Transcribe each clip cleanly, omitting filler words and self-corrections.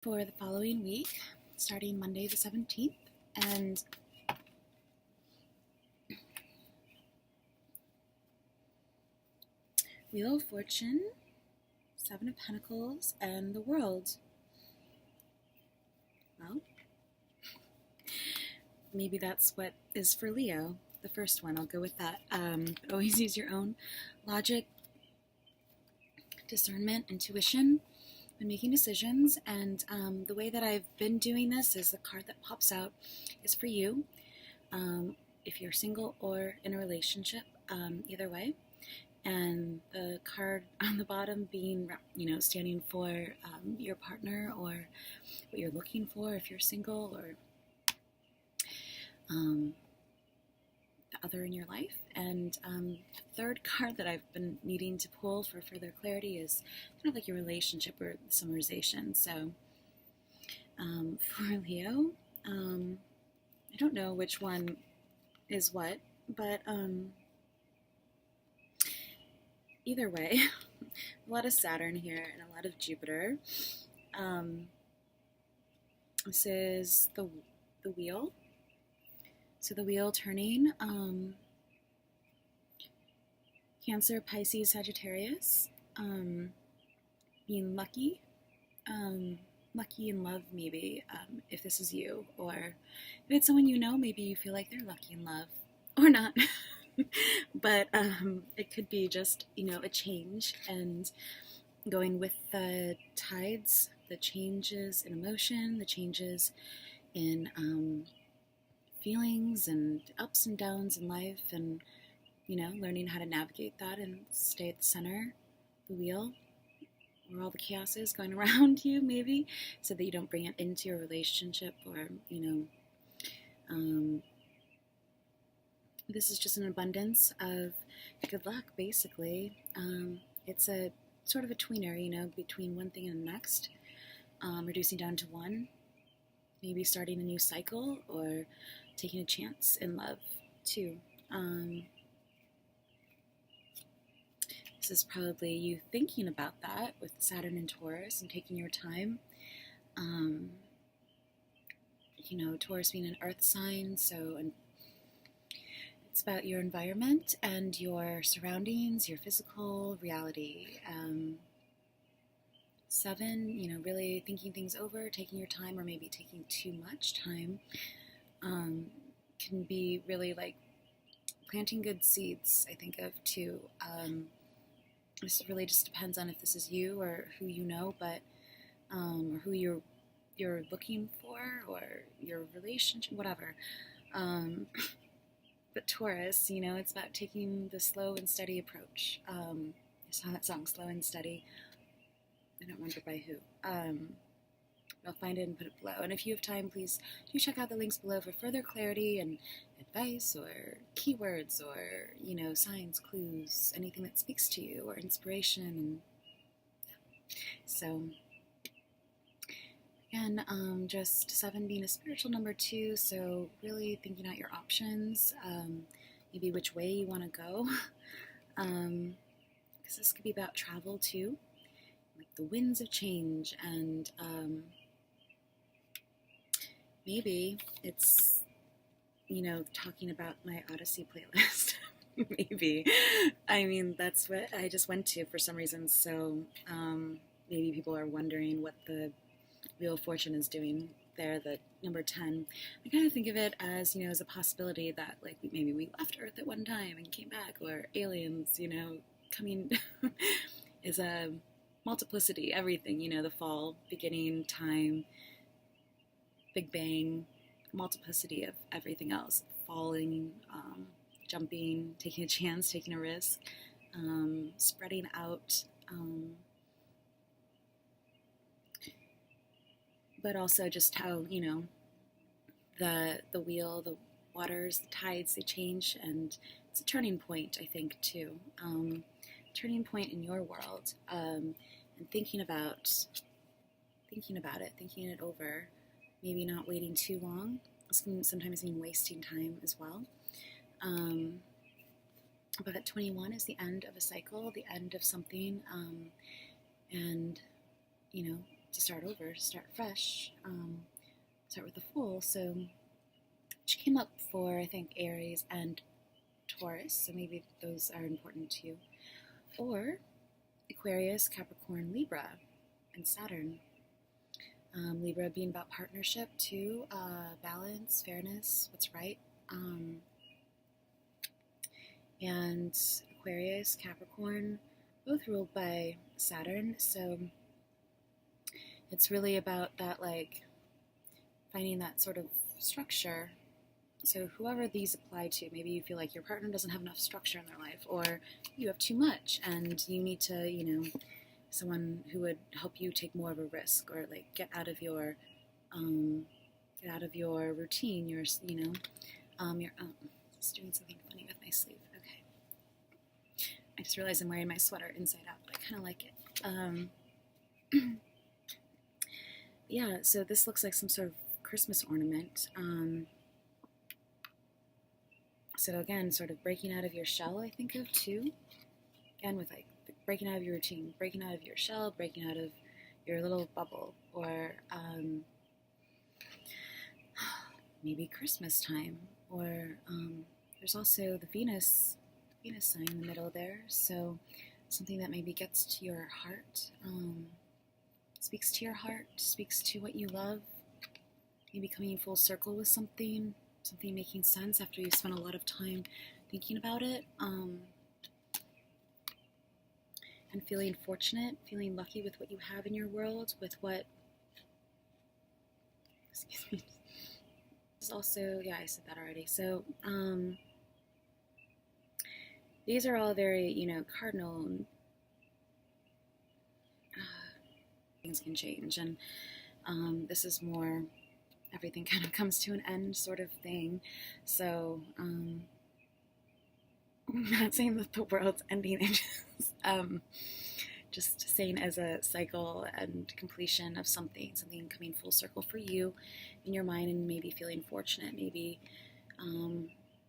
for the following week, starting Monday the 17th. And Wheel of Fortune, Seven of Pentacles, and the World. Well, maybe that's what is for Leo. The first one, I'll go with that. Always use your own logic, discernment, intuition when making decisions. And the way that I've been doing this is the card that pops out is for you. If you're single or in a relationship, either way. And the card on the bottom being, standing for your partner or what you're looking for if you're single, or the other in your life. And the third card that I've been needing to pull for further clarity is kind of like your relationship or summarization. So for Leo, I don't know which one is what, but either way, a lot of Saturn here and a lot of Jupiter. This is the wheel. So the wheel turning, Cancer, Pisces, Sagittarius, being lucky, lucky in love maybe, if this is you, or if it's someone you know, maybe you feel like they're lucky in love, or not. But it could be just, a change and going with the tides, the changes in emotion, the changes in feelings and ups and downs in life, and learning how to navigate that and stay at the center, the wheel, where all the chaos is going around you, maybe, so that you don't bring it into your relationship, or this is just an abundance of good luck, basically. It's a sort of a tweener, between one thing and the next, reducing down to one, maybe starting a new cycle or taking a chance in love too. This is probably you thinking about that with Saturn and Taurus and taking your time. Taurus being an earth sign, so it's about your environment and your surroundings, your physical reality. 7, really thinking things over, taking your time, or maybe taking too much time, can be really like planting good seeds, I think of too. This really just depends on if this is you or who you know, but or who you're looking for, or your relationship, whatever. But Taurus, it's about taking the slow and steady approach. I saw that song, Slow and Steady. I don't remember by who. I'll find it and put it below. And if you have time, please do check out the links below for further clarity and advice, or keywords, or, signs, clues, anything that speaks to you, or inspiration. And so, again, just 7 being a spiritual number 2, so really thinking out your options, maybe which way you want to go, because this could be about travel too, like the winds of change, and maybe it's, talking about my Odyssey playlist. Maybe. I mean, that's what I just went to for some reason, so maybe people are wondering what the Wheel of Fortune is doing there, the number 10. I kind of think of it as, as a possibility that, like, maybe we left Earth at one time and came back, or aliens, coming is a multiplicity, everything, the fall, beginning, time, Big Bang, multiplicity of everything else, falling, jumping, taking a chance, taking a risk, spreading out, but also just how, the wheel, the waters, the tides, they change, and it's a turning point, I think, too. Turning point in your world, and thinking about it, thinking it over, maybe not waiting too long. This can sometimes mean wasting time as well. But at 21 is the end of a cycle, the end of something, and, to start over, to start fresh, start with the Fool. So which came up for, I think, Aries and Taurus, so maybe those are important to you. Or Aquarius, Capricorn, Libra, and Saturn. Libra being about partnership too, balance, fairness, what's right. And Aquarius, Capricorn, both ruled by Saturn, so it's really about that, like, finding that sort of structure. So whoever these apply to, maybe you feel like your partner doesn't have enough structure in their life, or you have too much and you need to, someone who would help you take more of a risk, or like get out of your routine, you're just doing something funny with my sleeve. Okay. I just realized I'm wearing my sweater inside out, but I kind of like it. Yeah, so this looks like some sort of Christmas ornament. So again, sort of breaking out of your shell, I think of too. Again, with like breaking out of your routine, breaking out of your shell, breaking out of your little bubble, or maybe Christmas time, or there's also the Venus sign in the middle there, so something that maybe gets to your heart, speaks to your heart, speaks to what you love, maybe coming full circle with something making sense after you've spent a lot of time thinking about it, and feeling fortunate, feeling lucky with what you have in your world, with what, excuse me, is also, yeah, I said that already. So, these are all very, cardinal, things can change, and this is more, everything kind of comes to an end sort of thing. So, I'm not saying that the world's ending, just saying as a cycle and completion of something coming full circle for you in your mind, and maybe feeling fortunate, maybe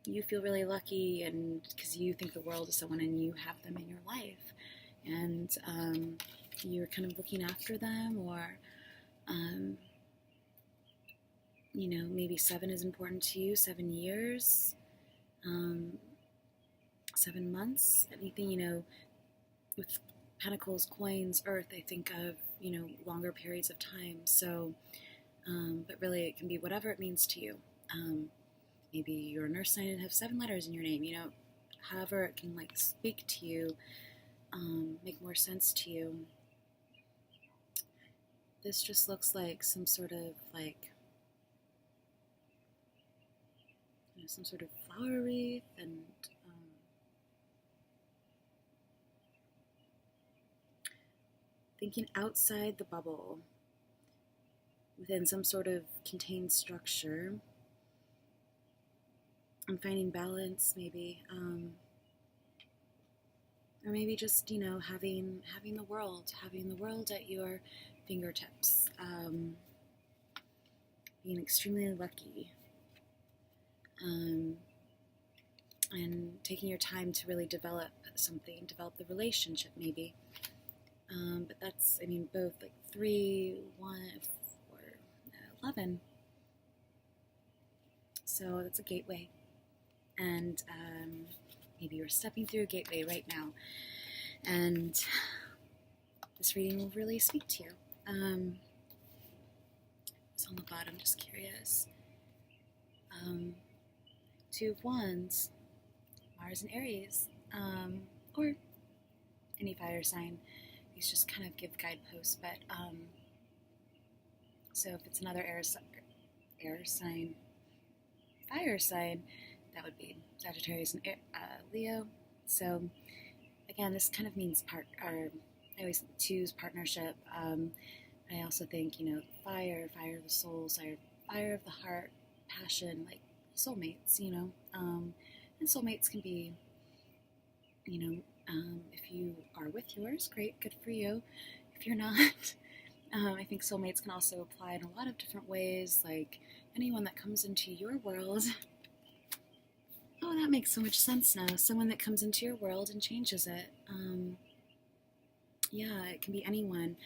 you feel really lucky, and because you think the world is someone and you have them in your life, and you're kind of looking after them, or maybe 7 is important to you, 7 years, 7 months, anything, with Pentacles, coins, Earth, I think of, longer periods of time. So, but really it can be whatever it means to you. Maybe you're a nurse sign and have 7 letters in your name, however it can, like, speak to you, make more sense to you. This just looks like some sort of, like, some sort of flower wreath, and thinking outside the bubble, within some sort of contained structure. I'm finding balance, maybe, or maybe just, having the world at your fingertips, being extremely lucky, and taking your time to really develop the relationship, maybe. But that's, both, like, 3, 1, 4, 11. So that's a gateway. And maybe you're stepping through a gateway right now. And this reading will really speak to you. It's on the bottom, just curious. 2 of Wands, Mars and Aries, or any fire sign. These just kind of give guideposts, but so if it's another air sign, fire sign, that would be Sagittarius and Leo. So again, this kind of means I always choose partnership. I also think, fire of the soul, fire of the heart, passion, like soulmates, and soulmates can be, if you are with yours, great, good for you. If you're not, I think soulmates can also apply in a lot of different ways, like anyone that comes into your world. Oh, that makes so much sense now. Someone that comes into your world and changes it. Yeah, it can be anyone.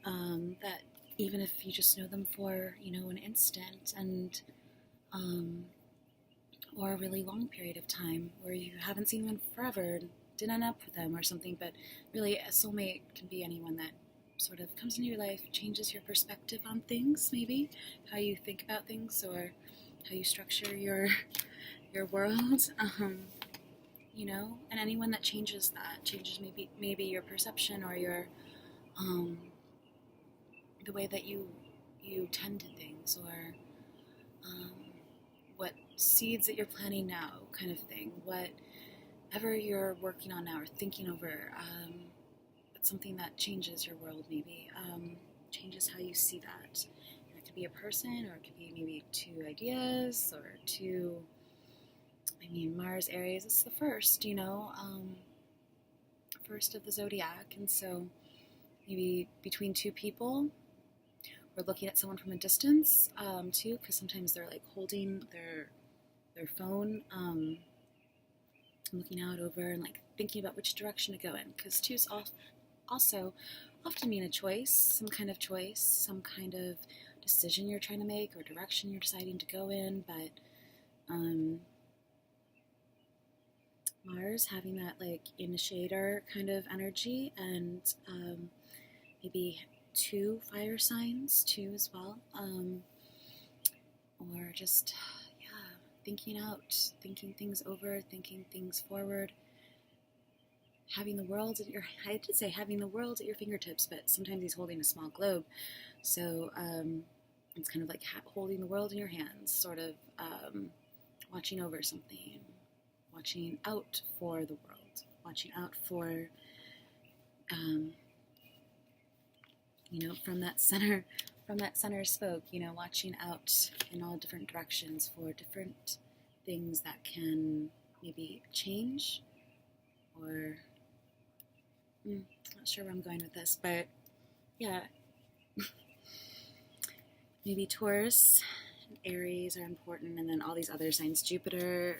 that even if you just know them for, an instant, and or a really long period of time, or you haven't seen them in forever, didn't end up with them or something, but really a soulmate can be anyone that sort of comes into your life, changes your perspective on things, maybe how you think about things or how you structure your world, and anyone that changes maybe your perception or your the way that you tend to things, or what seeds that you're planting now, kind of thing. Whatever you're working on now or thinking over, it's something that changes your world, maybe changes how you see that. And it could be a person, or it could be maybe two ideas, or two. Mars, Aries, it's the first, first of the zodiac, and so maybe between two people, or looking at someone from a distance, too, because sometimes they're like holding their phone, looking out over and like thinking about which direction to go in, because twos also often mean a choice, some kind of decision you're trying to make, or direction you're deciding to go in, but Mars having that like initiator kind of energy, and maybe two fire signs too as well, or just thinking things over, thinking things forward, having the world at your, I did say having the world at your fingertips, but sometimes he's holding a small globe, so it's kind of like holding the world in your hands, sort of watching over something, watching out for the world, watching out for, from that center spoke, watching out in all different directions for different things that can maybe change, or, not sure where I'm going with this, but yeah, maybe Taurus, Aries are important, and then all these other signs: Jupiter,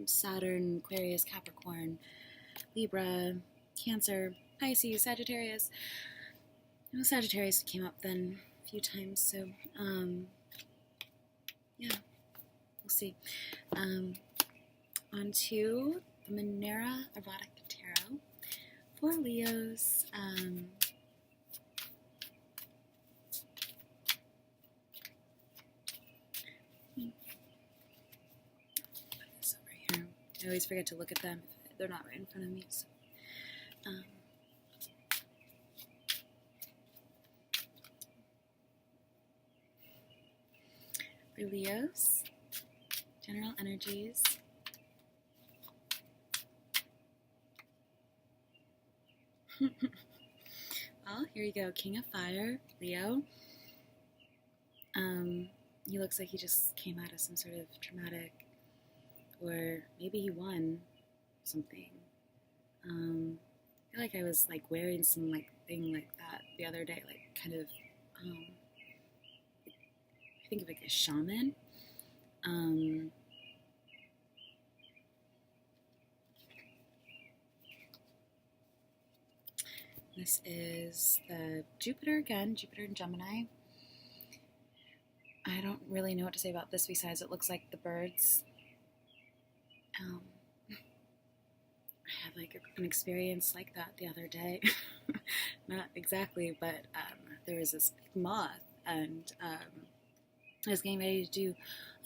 Saturn, Aquarius, Capricorn, Libra, Cancer, Pisces, Sagittarius. Sagittarius came up then a few times, so we'll see. On to the Monera Erotic Tarot for Leos. I always forget to look at them if they're not right in front of me. So, for Leos, general energies. Well, here you go. King of Fire, Leo. He looks like he just came out of some sort of traumatic, or maybe he won something. I feel like I was like wearing some like thing like that the other day, like kind of, I think of like a shaman. This is the Jupiter again, Jupiter and Gemini. I don't really know what to say about this besides it looks like the birds. I had like an experience like that the other day. Not exactly, but there was this big moth, and I was getting ready to do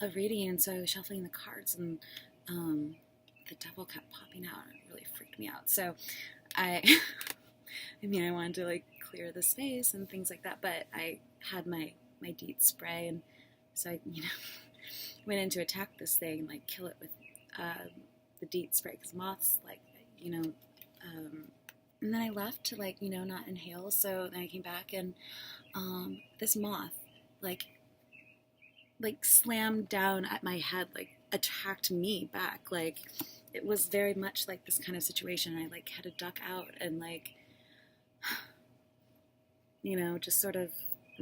a reading, and so I was shuffling the cards, and the devil kept popping out, and it really freaked me out. So I wanted to like clear the space and things like that, but I had my DEET spray, and so I, went in to attack this thing, like kill it with the DEET spray, because moths, like, and then I left to like, not inhale, so then I came back, and this moth, like slammed down at my head, like attacked me back, like it was very much like this kind of situation. I like had to duck out and like, just sort of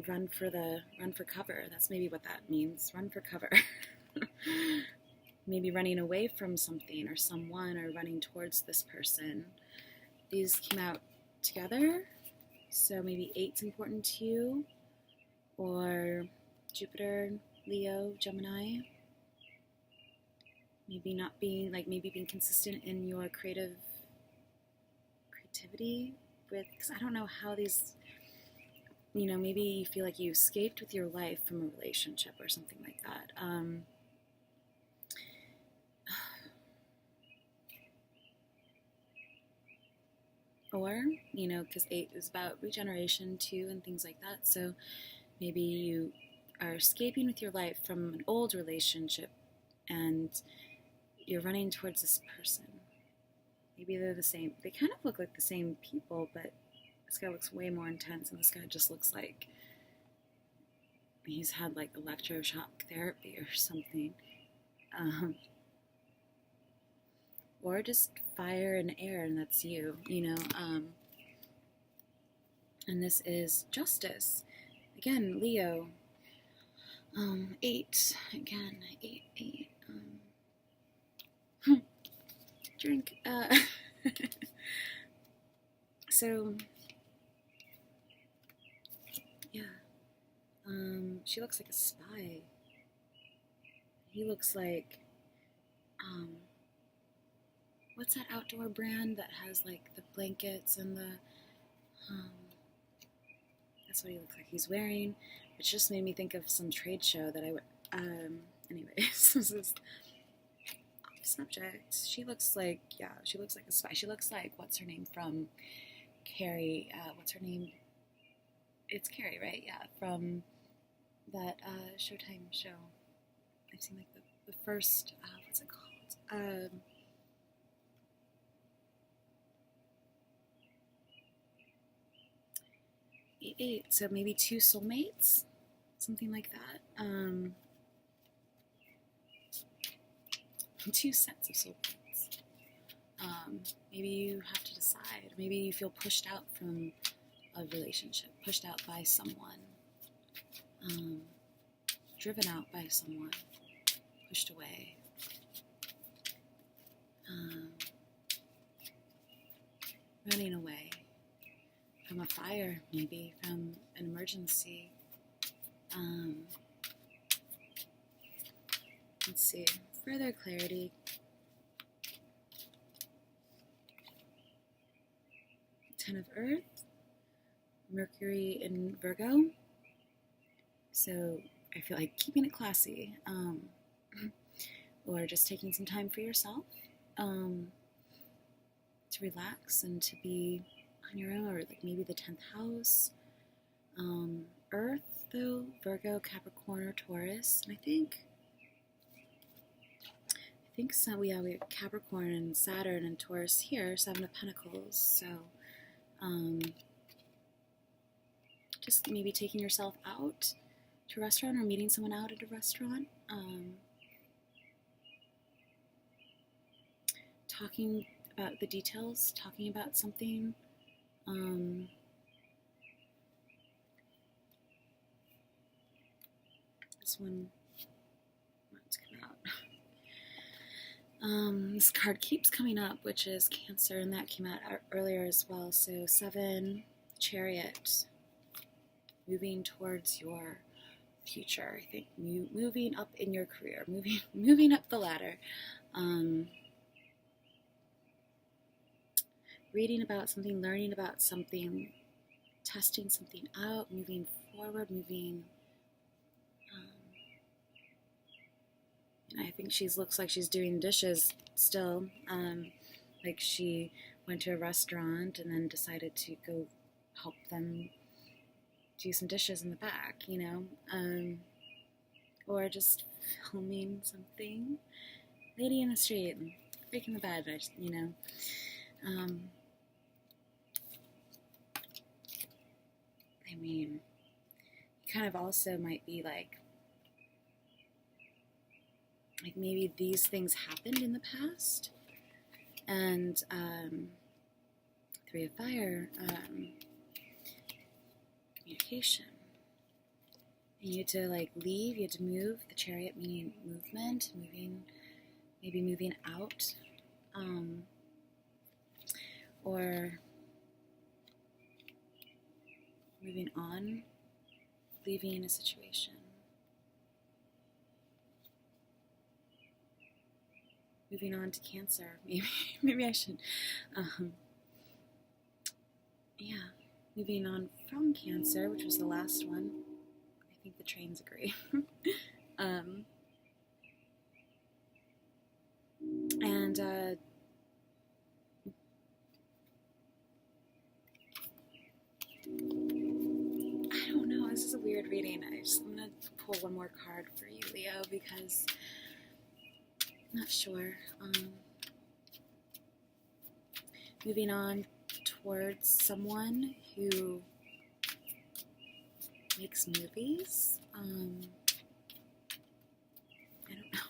run for cover. That's maybe what that means. Run for cover. Maybe running away from something or someone, or running towards this person. These came out together. So maybe 8's important to you, or Jupiter, Leo, Gemini. Maybe not being, like, maybe being consistent in your creativity with, because I don't know how these, you know, maybe you feel like you escaped with your life from a relationship or something like that. Or, you know, because 8 is about regeneration too and things like that. So maybe you are escaping with your life from an old relationship and you're running towards this person. Maybe they're the same. They kind of look like the same people, but this guy looks way more intense, and this guy just looks like he's had like electroshock therapy or something. Or just fire and air, and that's you, you know. And this is justice. Again, Leo. 8. Again, 8. Drink. So, yeah. She looks like a spy. He looks like, what's that outdoor brand that has like the blankets and the, that's what he looks like he's wearing. It just made me think of some trade show that I would, anyways, this is off subject. She looks like, yeah, she looks like a spy. She looks like, what's her name from Carrie, what's her name? It's Carrie, right? Yeah, from that Showtime show. I've seen like the first, what's it called? 8, so maybe 2 soulmates, something like that. 2 sets of soulmates. Maybe you have to decide. Maybe you feel pushed out from a relationship, pushed out by someone, driven out by someone, pushed away. Running away from a fire, maybe from an emergency. Let's see, further clarity. 10 of Earth, Mercury in Virgo. So I feel like keeping it classy, or just taking some time for yourself, to relax and to be on your own, or like maybe the 10th house. Earth, though, Virgo, Capricorn, or Taurus. And I think so. We have Capricorn and Saturn and Taurus here, 7 of Pentacles. So, just maybe taking yourself out to a restaurant or meeting someone out at a restaurant. Talking about the details, talking about something. This one wants to come out. This card keeps coming up, which is Cancer, and that came out earlier as well. So 7, Chariot, moving towards your future. I think moving up in your career, moving up the ladder. Reading about something, learning about something, testing something out, moving forward, moving. And I think she looks like she's doing dishes still. Like she went to a restaurant and then decided to go help them do some dishes in the back, you know. Or just filming something. Lady in the street, breaking the bed, you know. I mean, kind of also might be like maybe these things happened in the past, and 3 of Fire, communication. And you had to like leave, you had to move. The Chariot meaning movement, maybe moving out, or moving on, leaving a situation, moving on to Cancer. Maybe I should, yeah, moving on from Cancer, which was the last one. I think the trains agree. And I don't know, this is a weird reading. I'm going to pull one more card for you, Leo, because I'm not sure. Moving on towards someone who makes movies. I don't know.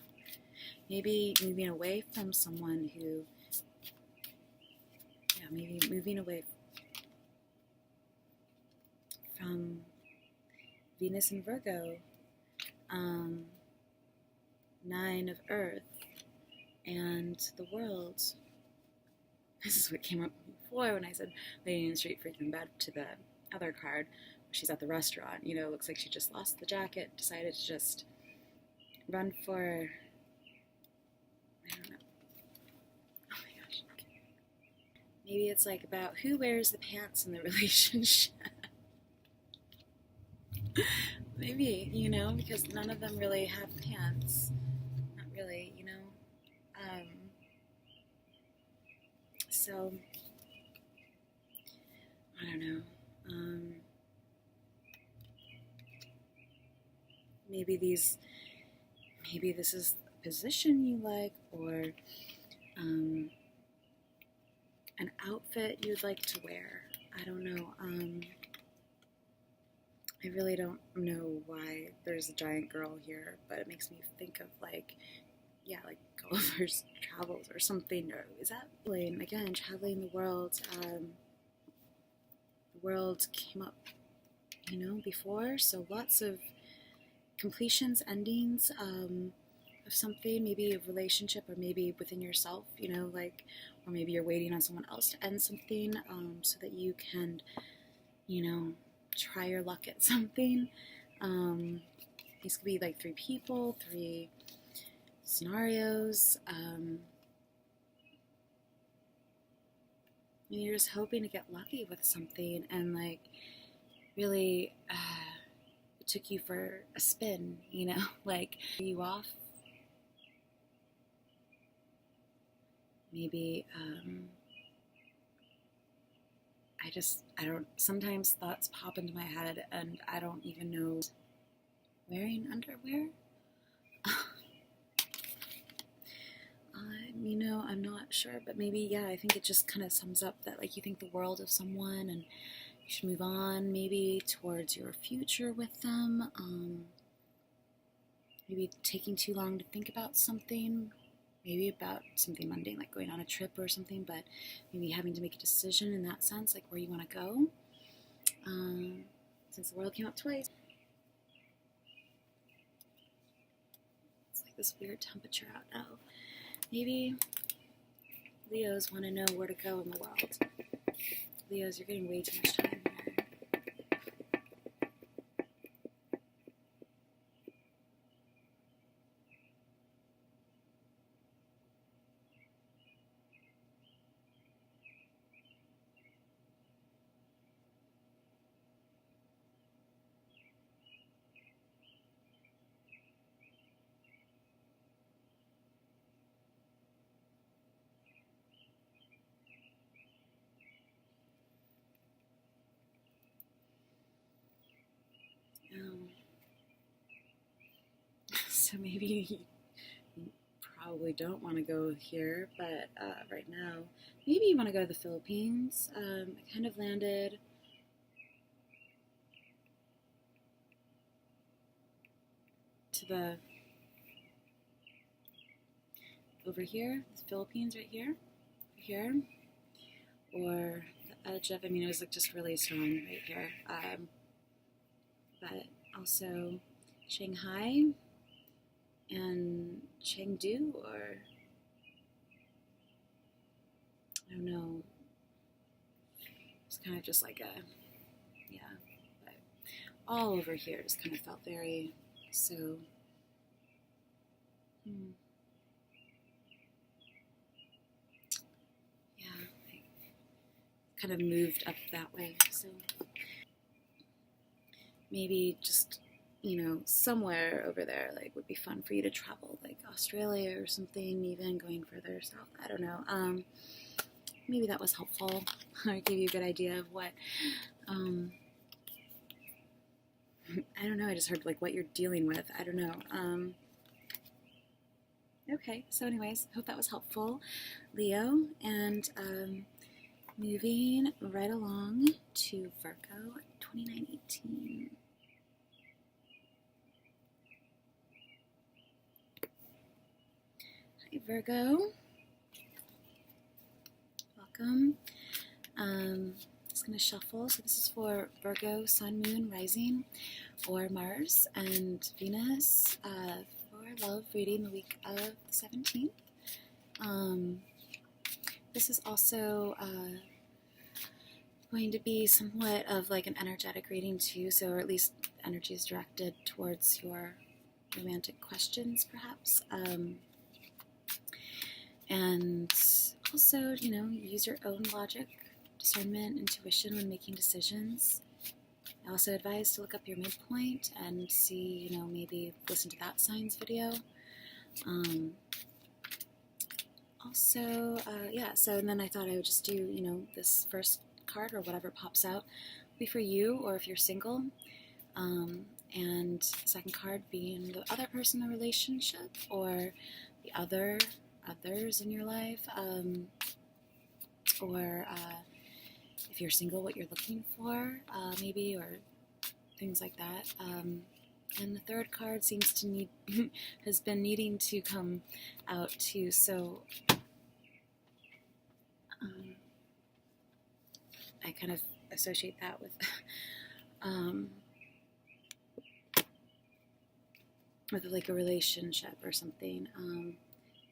Maybe moving away from someone who, yeah, maybe moving away from Venus and Virgo, 9 of Earth, and the World. This is what came up before when I said Lady in the Street freaking bed to the other card. She's at the restaurant, you know, looks like she just lost the jacket, decided to just run for, I don't know. Oh my gosh. Maybe it's like about who wears the pants in the relationship. Maybe, you know, because none of them really have pants. Not really, you know. So, I don't know. Maybe this is a position you like, or an outfit you'd like to wear. I don't know. I really don't know why there's a giant girl here, but it makes me think of like Gulliver's Travels or something. Or is that again traveling the world? The world came up, you know, before, so lots of completions, endings of something, maybe a relationship, or maybe within yourself, you know, like, or maybe you're waiting on someone else to end something, so that you can, you know, try your luck at something. These could be like 3 people, 3 scenarios. You're just hoping to get lucky with something, and like really it took you for a spin, you know, like you off. Maybe I don't, sometimes thoughts pop into my head and I don't even know. Wearing underwear? You know, I'm not sure, but maybe, yeah, I think it just kind of sums up that, like, you think the world of someone and you should move on maybe towards your future with them. Maybe taking too long to think about something, maybe about something mundane, like going on a trip or something, but maybe having to make a decision in that sense, like where you want to go. Since the world came up twice. It's like this weird temperature out now. Maybe Leos want to know where to go in the world. Leos, you're getting way too much time here. So maybe you probably don't want to go here, but right now, maybe you want to go to the Philippines. I kind of landed to the, over here, the Philippines right here, or the edge of, I mean, it was like just really strong right here, but also Shanghai and Chengdu, or I don't know, it's kind of just like a, yeah, all over here just kind of felt very so. Yeah, I kind of moved up that way. So maybe just, you know, somewhere over there, like, would be fun for you to travel, like Australia or something, even going further south. I don't know. Maybe that was helpful. I gave you a good idea of what, I don't know, I just heard, like, what you're dealing with. I don't know. Okay, so anyways, hope that was helpful, Leo. And moving right along to Virgo 2918. Hi, Virgo. Welcome. Just going to shuffle. So this is for Virgo, Sun, Moon, Rising, or Mars and Venus, for love reading the week of the 17th. This is also going to be somewhat of like an energetic reading too, so, or at least energy is directed towards your romantic questions, perhaps. And also, you know, use your own logic, discernment, intuition when making decisions. I also advise to look up your midpoint and see, you know, maybe listen to that sign's video. Yeah, so and then I thought I would just do, you know, this first card or whatever pops out be for you, or if you're single. And second card being the other person in the relationship, or the others in your life, or if you're single, what you're looking for, maybe, or things like that. And the third card seems to need has been needing to come out too, so I kind of associate that with with like a relationship or something.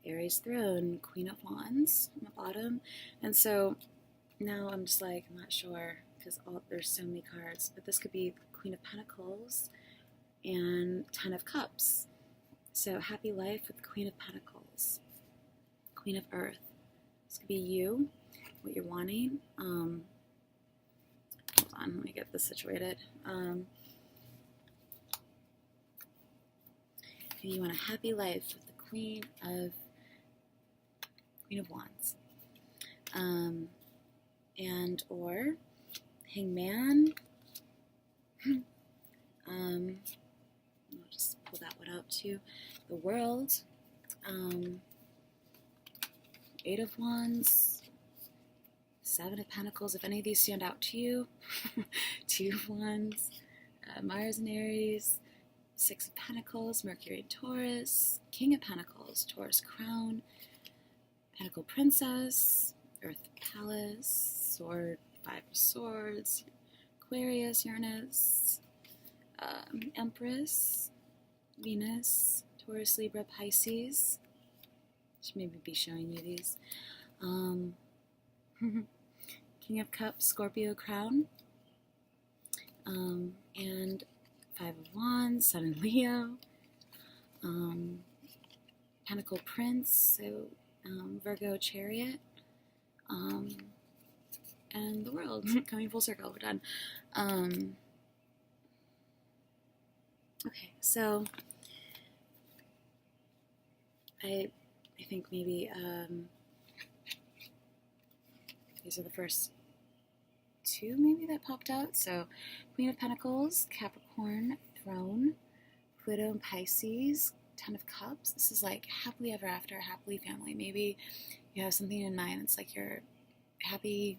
Aries throne, Queen of Wands on the bottom, and so now I'm just like, I'm not sure because there's so many cards, but this could be Queen of Pentacles and Ten of Cups. So happy life with Queen of Pentacles, Queen of Earth. This could be you, what you're wanting. Hold on, let me get this situated. Maybe you want a happy life with the Queen of Wands, and or Hangman. I'll just pull that one out too. The World, Eight of Wands, Seven of Pentacles. If any of these stand out to you, Two of Wands, Mars and Aries, Six of Pentacles, Mercury and Taurus, King of Pentacles, Taurus crown, Pentacle Princess, Earth Palace, Sword, Five of Swords, Aquarius, Uranus, Empress, Venus, Taurus, Libra, Pisces. Should maybe be showing you these. King of Cups, Scorpio crown, and Five of Wands, Sun and Leo, Pentacle Prince, so Virgo Chariot, and the World. Coming full circle, we're done. Okay, so I think maybe these are the first two maybe that popped out. So Queen of Pentacles, Capricorn throne, Pluto and Pisces, Ten of Cups. This is like happily ever after, happily family. Maybe you have something in mind. It's like your happy,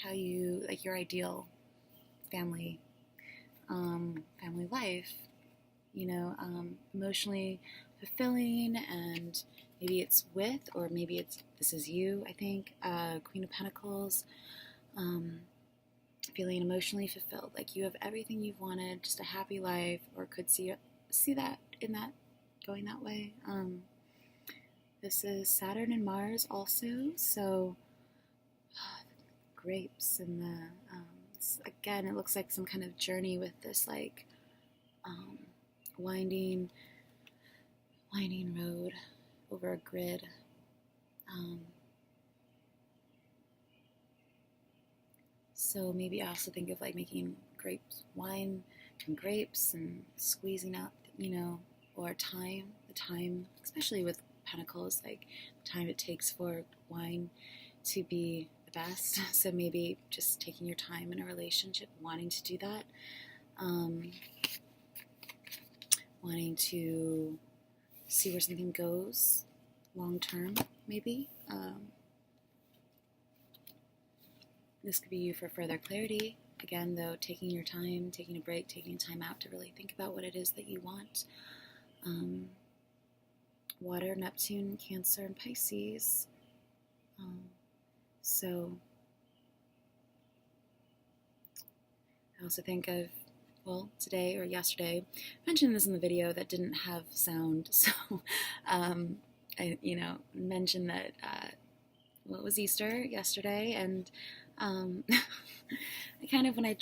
how you, like your ideal family, family life, you know, emotionally fulfilling, and maybe it's with, or maybe it's, this is you, I think, Queen of Pentacles, feeling emotionally fulfilled, like you have everything you've wanted, just a happy life, or could see that in that, going that way. This is Saturn and Mars also, so grapes and the again, it looks like some kind of journey with this like winding road over a grid. So maybe I also think of like making wine from grapes and squeezing out, or the time, especially with Pentacles, like the time it takes for wine to be the best. So maybe just taking your time in a relationship, wanting to do that, wanting to see where something goes long term, maybe. This could be you for further clarity. Again, though, taking your time, taking a break, taking time out to really think about what it is that you want. Water, Neptune, Cancer, and Pisces. So I also think of, today or yesterday, I mentioned this in the video that didn't have sound, so I mentioned that it was Easter yesterday, and I kind of, when I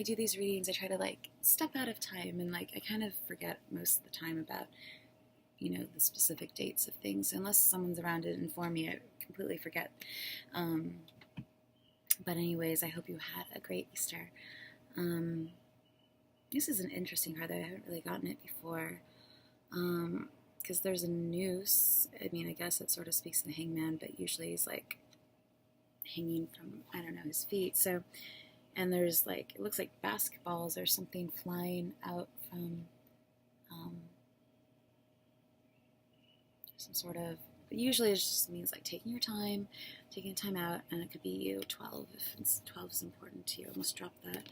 do these readings, I try to like step out of time, and like I kind of forget most of the time about the specific dates of things, unless someone's around to inform me. I completely forget. But anyways, I hope you had a great Easter. This is an interesting card that I haven't really gotten it before, because there's a noose. I mean, I guess it sort of speaks to the hangman, but usually he's like hanging from, I don't know, his feet. So, and there's like, it looks like basketballs or something flying out from some sort of, but usually it just means like taking time out, and it could be you. 12, if 12 is important to you. I almost dropped that.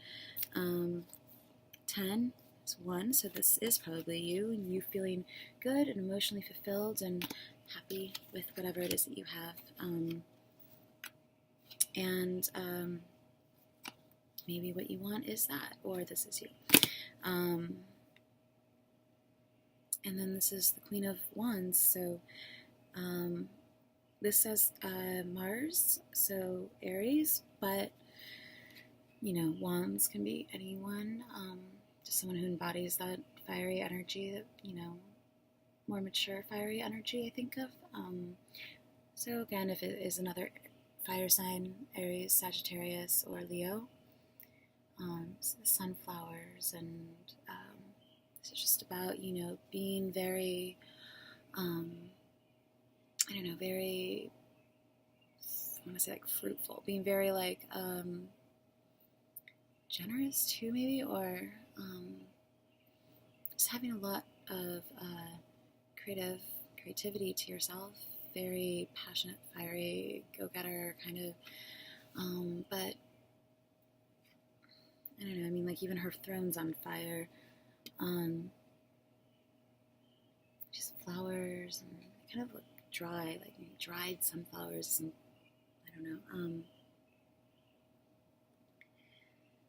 10 is 1, so this is probably you, and you feeling good and emotionally fulfilled and happy with whatever it is that you have. And maybe what you want is that, or this is you. And then this is the Queen of Wands, so this says Mars, so Aries, but wands can be anyone, just someone who embodies that fiery energy, that more mature fiery energy, I think of. So again, if it is another fire sign, Aries, Sagittarius, or Leo, so the sunflowers, and it's just about being very very, I want to say like fruitful, being very like generous too, maybe, or just having a lot of creativity to yourself, very passionate, fiery, go-getter kind of, but I don't know, I mean, like even her throne's on fire, just flowers, and kind of look dry, like dried sunflowers, and I don't know,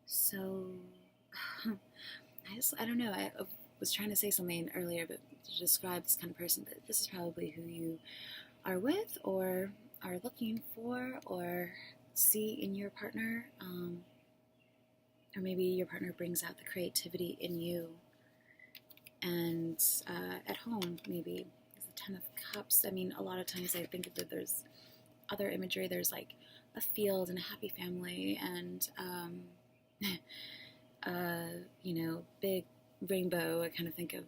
so I don't know, I was trying to say something earlier, but to describe this kind of person, but this is probably who you are with, or are looking for, or see in your partner, or maybe your partner brings out the creativity in you. And at home, maybe there's the 10 of Cups. I mean, a lot of times I think that there's other imagery. There's like a field and a happy family, and big rainbow. I kind of think of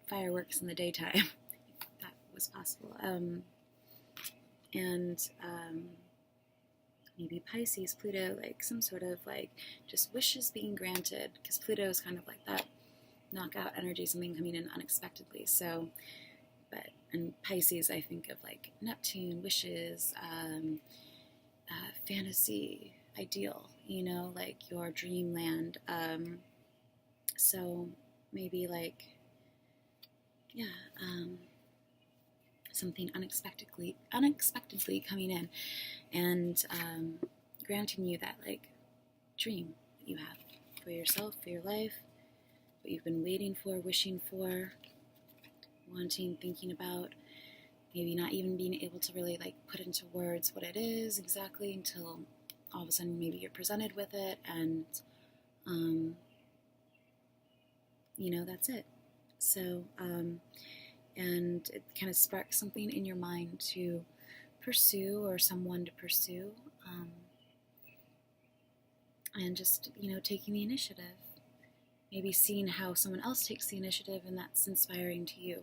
fireworks in the daytime, if that was possible. And maybe Pisces, Pluto, like some sort of like just wishes being granted, because Pluto is kind of like that knockout energy, something coming in unexpectedly. So, and Pisces, I think of like Neptune, wishes, fantasy, ideal, like your dreamland. So maybe like, something unexpectedly coming in, and granting you that like dream that you have for yourself, for your life, what you've been waiting for, wishing for, wanting, thinking about, maybe not even being able to really like put into words what it is exactly until all of a sudden maybe you're presented with it, and that's it. So and it kind of sparks something in your mind to pursue, or someone to pursue, and just taking the initiative, maybe seeing how someone else takes the initiative, and that's inspiring to you.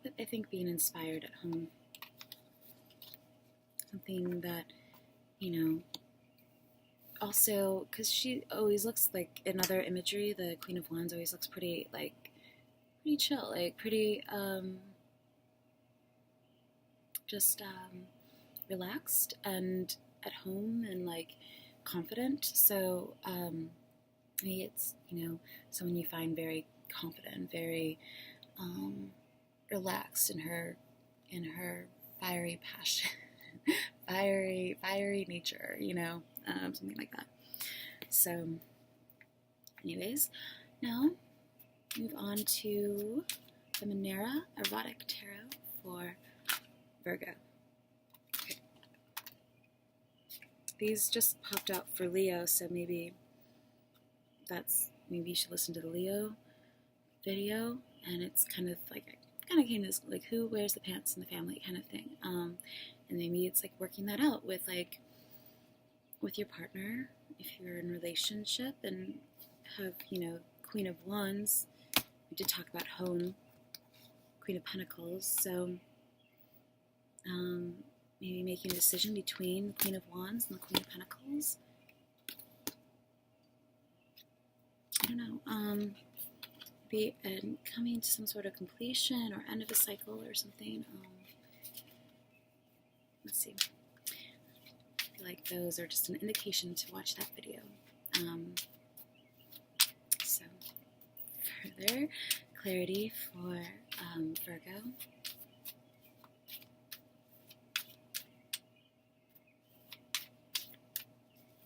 But I think being inspired at home, something that also, because she always looks like, in other imagery, the Queen of Wands always looks pretty chill, pretty just relaxed and at home and confident. So maybe it's someone you find very confident, very relaxed in her fiery passion, fiery nature, something like that. So anyways, now move on to the Monera Erotic Tarot for Virgo. Okay. These just popped out for Leo, so maybe you should listen to the Leo video, and it's kind of came to this who wears the pants in the family kind of thing, and maybe it's working that out with your partner if you're in a relationship and have Queen of Wands. We did talk about home, Queen of Pentacles, so maybe making a decision between the Queen of Wands and the Queen of Pentacles. I don't know, maybe coming to some sort of completion or end of a cycle or something. Let's see. I feel like those are just an indication to watch that video. So, further clarity for Virgo.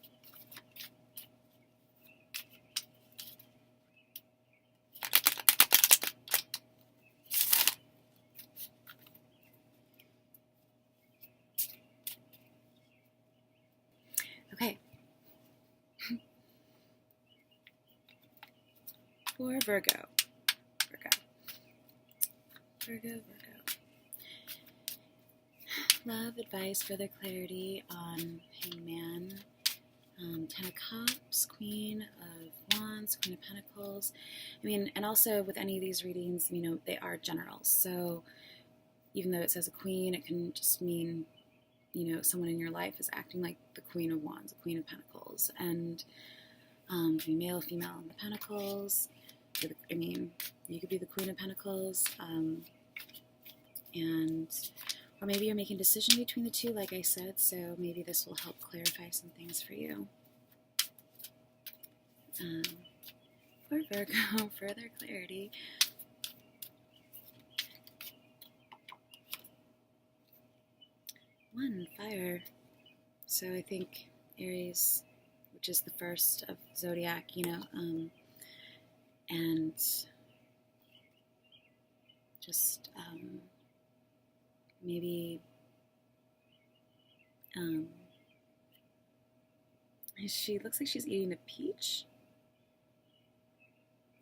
Okay. For Virgo. Love, advice, further clarity on Hangman, Ten of Cups, Queen of Wands, Queen of Pentacles. And also with any of these readings, they are generals. So even though it says a queen, it can just mean, someone in your life is acting like the Queen of Wands, the Queen of Pentacles, and be male, female in the Pentacles. You could be the Queen of Pentacles, or maybe you're making a decision between the two, like I said, so maybe this will help clarify some things for you. For Virgo, further clarity. One, fire. So I think Aries, which is the first of zodiac, and just maybe she looks like she's eating a peach,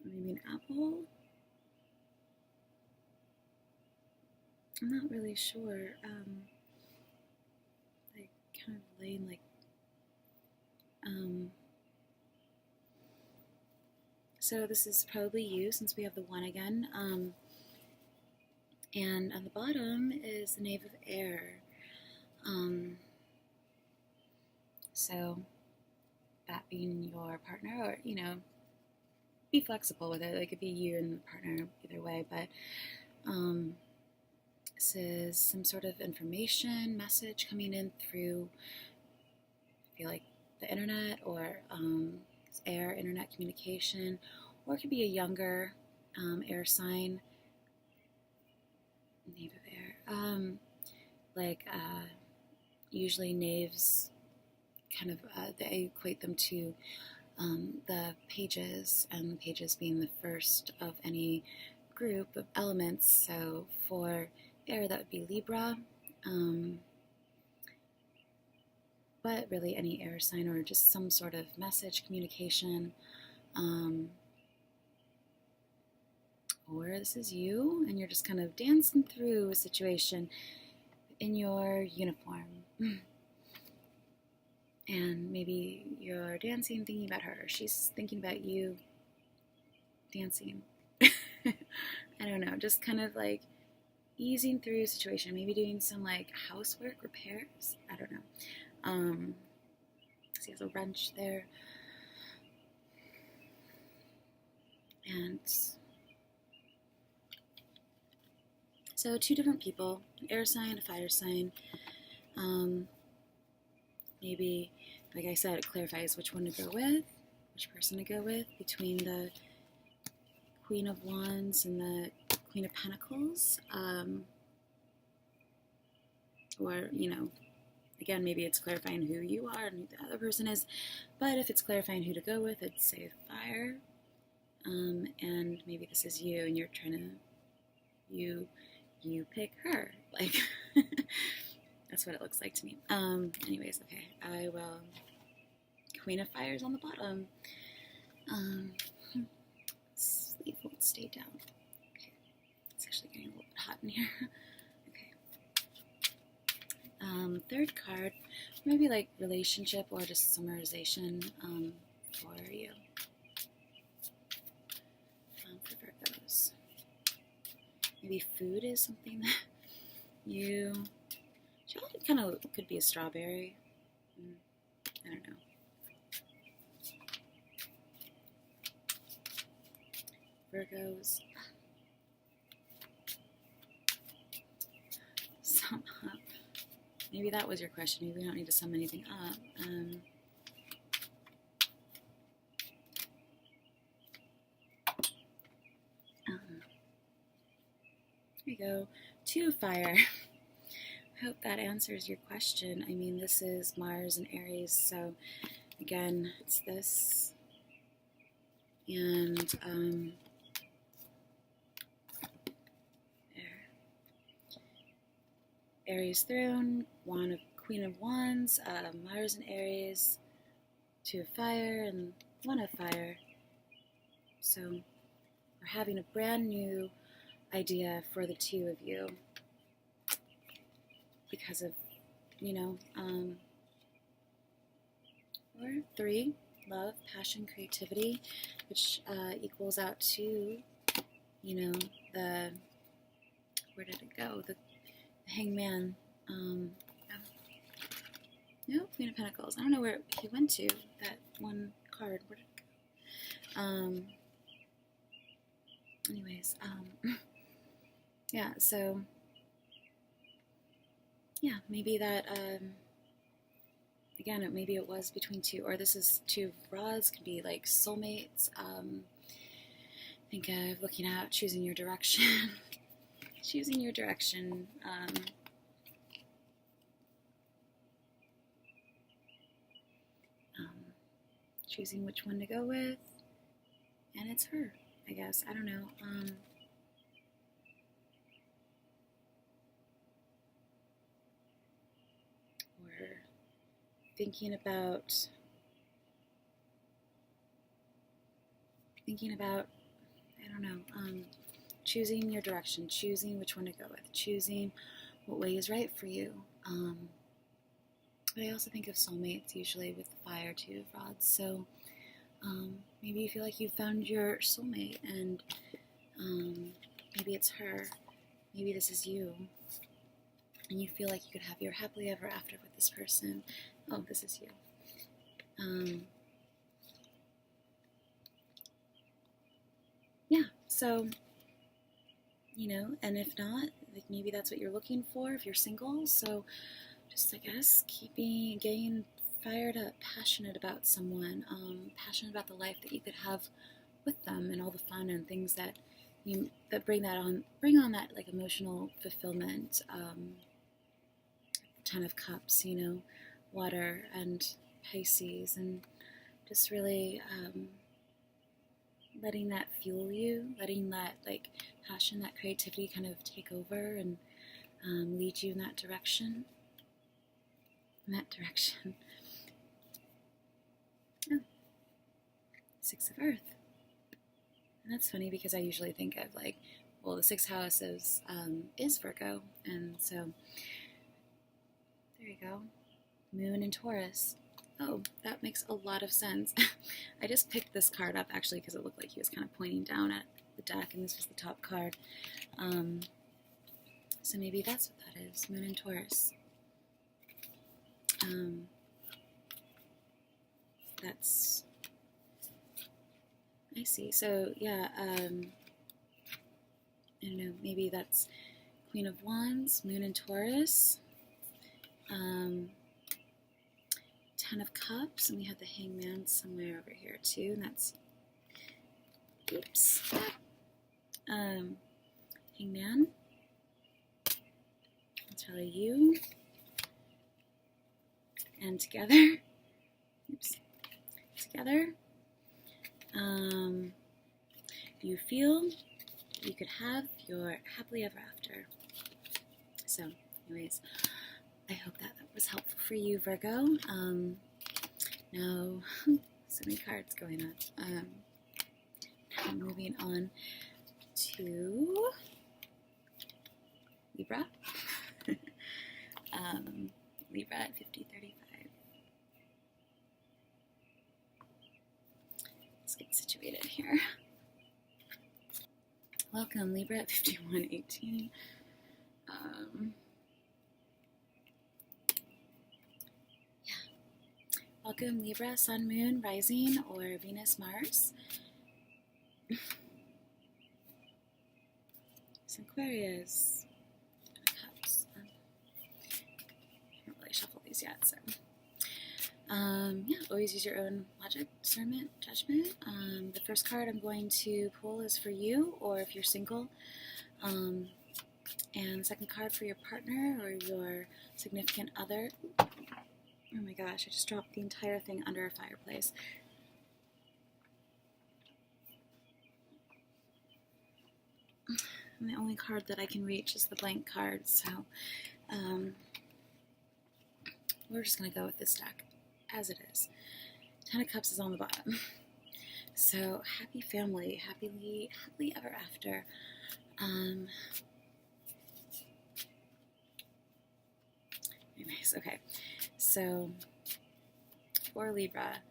maybe an apple. I'm not really sure. Kind of laying so this is probably you, since we have the one again, and on the bottom is the Knave of Air, so that being your partner, or be flexible with it, it could be you and the partner either way, but this is some sort of information message coming in through, I feel like, the internet, or air, internet communication, or it could be a younger air sign. Knave of Air. Usually knaves, kind of, they equate them to the pages, and the pages being the first of any group of elements. So for air, that would be Libra. but really any air sign, or just some sort of message, communication, or this is you and you're just kind of dancing through a situation in your uniform. And maybe you're dancing thinking about her, she's thinking about you dancing. I don't know, just kind of like easing through a situation, maybe doing some like housework, repairs, I don't know. See, there's a wrench there. And so 2 different people, an air sign, a fire sign. Maybe, like I said, it clarifies which one to go with, which person to go with between the Queen of Wands and the Queen of Pentacles. Or, again, maybe it's clarifying who you are and who the other person is. But if it's clarifying who to go with, I'd say fire. And maybe this is you and you're trying to, you pick her. Like, that's what it looks like to me. Anyways, okay, I will. Queen of Fire's on the bottom. Sleeve won't stay down. Okay, it's actually getting a little bit hot in here. Okay. Third card, maybe like relationship or just summarization for you. For Virgos. Maybe food is something that you. It kind of could be a strawberry. I don't know. Virgos. Sum up. Maybe that was your question. Maybe we don't need to sum anything up. Here we go. 2 fire. I hope that answers your question. I mean, this is Mars and Aries, so again, it's this. And there. Aries throne, Queen of Wands, Mars and Aries, 2 of fire and 1 of fire. So we're having a brand new idea for the 2 of you. Because of, or 3, love, passion, creativity, which equals out to, the, where did it go? The Hangman. No, Queen of Pentacles. I don't know where he went to, that one card. Where did it go? Anyways, yeah, so... yeah, maybe that, again, maybe it was between 2, or this is 2 rods, could be like soulmates. Think of looking out, choosing your direction, choosing your direction. Choosing which one to go with, and it's her, I guess. I don't know. Thinking about, I don't know, choosing your direction, choosing which one to go with, choosing what way is right for you. But I also think of soulmates usually with the fire too, of rods. So maybe you feel like you found your soulmate, and maybe it's her, maybe this is you, and you feel like you could have your happily ever after with this person. Oh, this is you. Yeah, so, and if not, like maybe that's what you're looking for if you're single. So just, I guess, getting fired up, passionate about someone, passionate about the life that you could have with them and all the fun and things that bring on that like emotional fulfillment. 10 of Cups, water and Pisces, and just really letting that fuel you, letting that like passion, that creativity kind of take over and lead you in that direction. Six of Earth. And that's funny because I usually think of like, well, the sixth house is Virgo, and so there you go. Moon in Taurus. Oh, that makes a lot of sense. I just picked this card up actually because it looked like he was kind of pointing down at the deck, and this was the top card. So maybe that's what that is. Moon in Taurus. That's, I see. So yeah, I don't know, maybe that's Queen of Wands, Moon in Taurus, Ten of Cups, and we have the Hangman somewhere over here too, and that's, oops, Hangman, that's probably you, and together, oops, together, you feel you could have your happily ever after. So, anyways, I hope that was helpful for you, Virgo. Now, so many cards going on. Now moving on to Libra. Libra at 5035. Let's get situated here. Welcome, Libra at 5118. Welcome, Libra, Sun, Moon, Rising, or Venus, Mars. It's Aquarius. Cups. I haven't really shuffled these yet, so. Yeah, always use your own logic, discernment, judgment. The first card I'm going to pull is for you, or if you're single. And the second card for your partner or your significant other. Oh my gosh, I just dropped the entire thing under a fireplace. And the only card that I can reach is the blank card, so we're just going to go with this deck as it is. Ten of Cups is on the bottom. So, happy family, happily ever after. Anyways, okay. So, for Libra,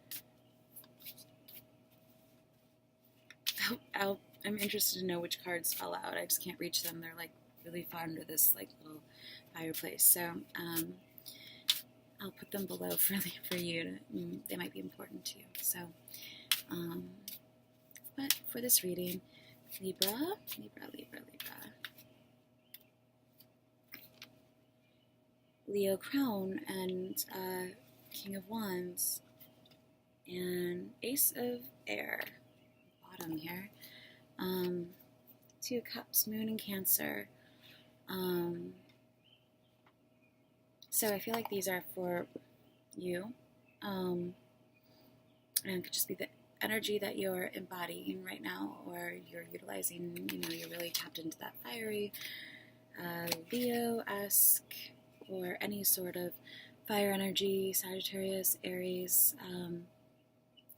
I'm interested to know which cards fell out. I just can't reach them. They're like really far under this like little fireplace. So, I'll put them below for you. They might be important to you. So, but for this reading, Libra. Leo Crown and King of Wands and Ace of Air, bottom here. Two of Cups, Moon and Cancer. So I feel like these are for you, and it could just be the energy that you're embodying right now, or you're utilizing, you're really tapped into that fiery Leo-esque, or any sort of fire energy, Sagittarius, Aries.